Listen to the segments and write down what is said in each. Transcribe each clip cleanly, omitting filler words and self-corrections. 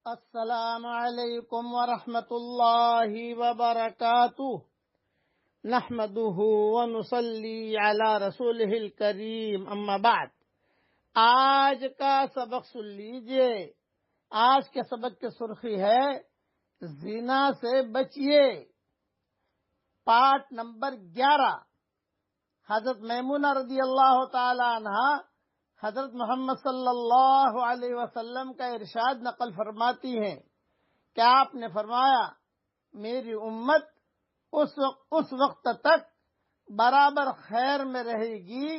السلام علیکم ورحمۃ اللہ وبرکاتہ نحمده ونصلی علی رسولہ الکریم اما بعد۔ آج کا سبق سن لیجئے۔ آج کے سبق کی سرخی ہے زنا سے بچیے، پارٹ نمبر 11۔ حضرت میمونہ رضی اللہ تعالی عنہ حضرت محمد صلی اللہ علیہ وسلم کا ارشاد نقل فرماتی ہیں کہ آپ نے فرمایا، میری امت اس وقت تک برابر خیر میں رہے گی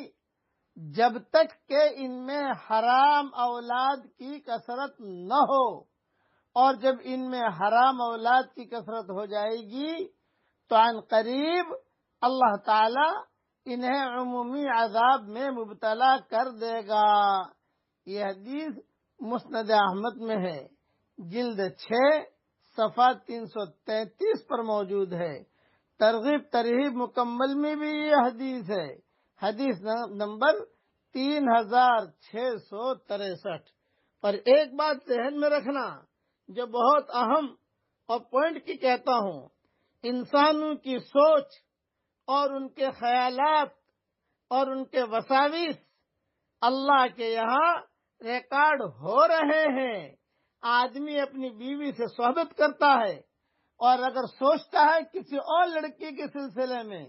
جب تک کہ ان میں حرام اولاد کی کثرت نہ ہو، اور جب ان میں حرام اولاد کی کثرت ہو جائے گی تو عن قریب اللہ تعالی انہیں عمومی عذاب میں مبتلا کر دے گا۔ یہ حدیث مسند احمد میں ہے، جلد 6 صفحہ 333 پر موجود ہے۔ ترغیب ترہیب مکمل میں بھی یہ حدیث ہے، حدیث نمبر 3663۔ اور ایک بات ذہن میں رکھنا جو بہت اہم اور پوائنٹ کی کہتا ہوں، انسانوں کی سوچ اور ان کے خیالات اور ان کے وساوس اللہ کے یہاں ریکارڈ ہو رہے ہیں۔ آدمی اپنی بیوی سے صحبت کرتا ہے، اور اگر سوچتا ہے کسی اور لڑکی کے سلسلے میں،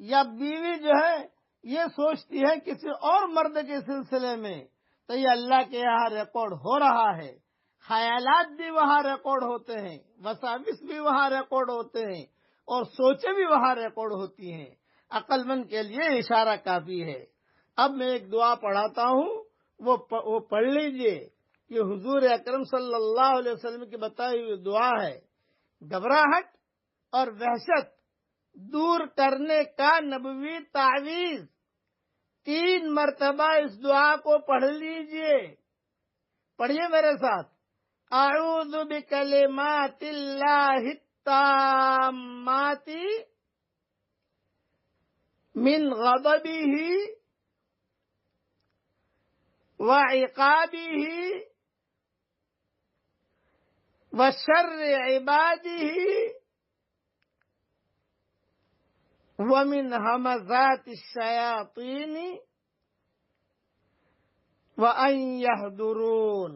یا بیوی جو ہے یہ سوچتی ہے کسی اور مرد کے سلسلے میں، تو یہ اللہ کے یہاں ریکارڈ ہو رہا ہے۔ خیالات بھی وہاں ریکارڈ ہوتے ہیں، وساوس بھی وہاں ریکارڈ ہوتے ہیں، اور سوچیں بھی وہاں ریکارڈ ہوتی ہیں۔ عقل مند کے لیے اشارہ کافی ہے۔ اب میں ایک دعا پڑھاتا ہوں، وہ پڑھ لیجئے۔ یہ حضور اکرم صلی اللہ علیہ وسلم کی بتائی ہوئی دعا ہے۔ گھبراہٹ اور وحشت دور کرنے کا نبوی تعویذ۔ 3 مرتبہ اس دعا کو پڑھ لیجئے۔ پڑھیے میرے ساتھ۔ اعوذ بکلمات اللہ التامات من غضبہ وعقابہ وشر عبادہ ومن همزات الشیاطین وأن يحضرون۔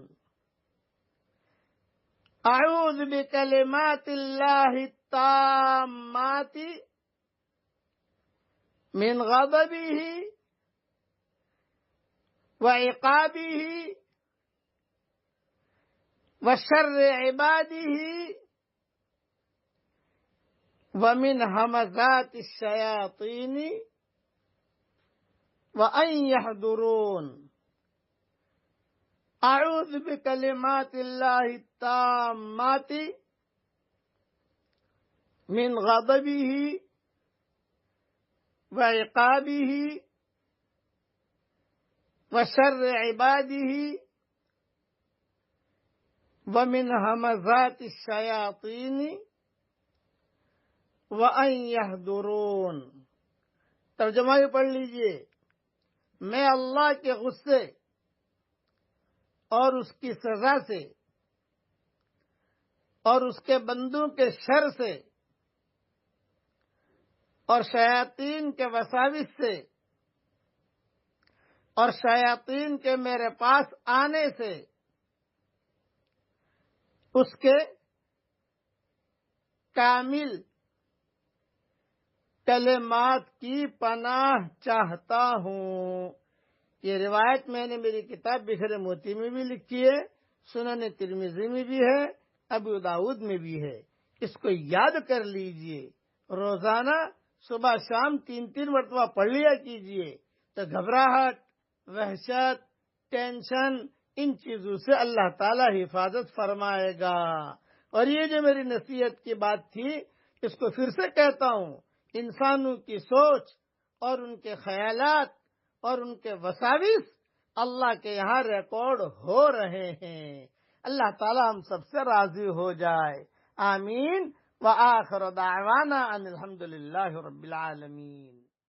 اعوذ بکلمات اللہ التامات من غضبہ وعقابہ وشر عبادہ ومن همزات الشیاطین وأن يحضرون۔ اعوذ بکلمات اللہ التامات من غضبہ وعقابہ وشر عبادہ ومن همزات الشیاطین وأن يحضرون۔ ترجمہ بھی پڑھ لیجئے۔ میں اللہ کے غصے اور اس کی سزا سے اور اس کے بندوں کے شر سے اور شیاطین کے وساوس سے اور شیاطین کے میرے پاس آنے سے اس کے کامل کلمات کی پناہ چاہتا ہوں۔ یہ روایت میں نے میری کتاب بکھرے موتی میں بھی لکھی ہے، سنن ترمذی میں بھی ہے، ابو داؤد میں بھی ہے۔ اس کو یاد کر لیجئے، روزانہ صبح شام 3 مرتبہ پڑھ لیا کیجئے، تو گھبراہٹ، وحشت، ٹینشن، ان چیزوں سے اللہ تعالی حفاظت فرمائے گا۔ اور یہ جو میری نصیحت کی بات تھی، اس کو پھر سے کہتا ہوں، انسانوں کی سوچ اور ان کے خیالات اور ان کے وساوس اللہ کے یہاں ریکارڈ ہو رہے ہیں۔ اللہ تعالی ہم سب سے راضی ہو جائے، آمین۔ وآخر دعوانا ان الحمد للہ رب العالمین۔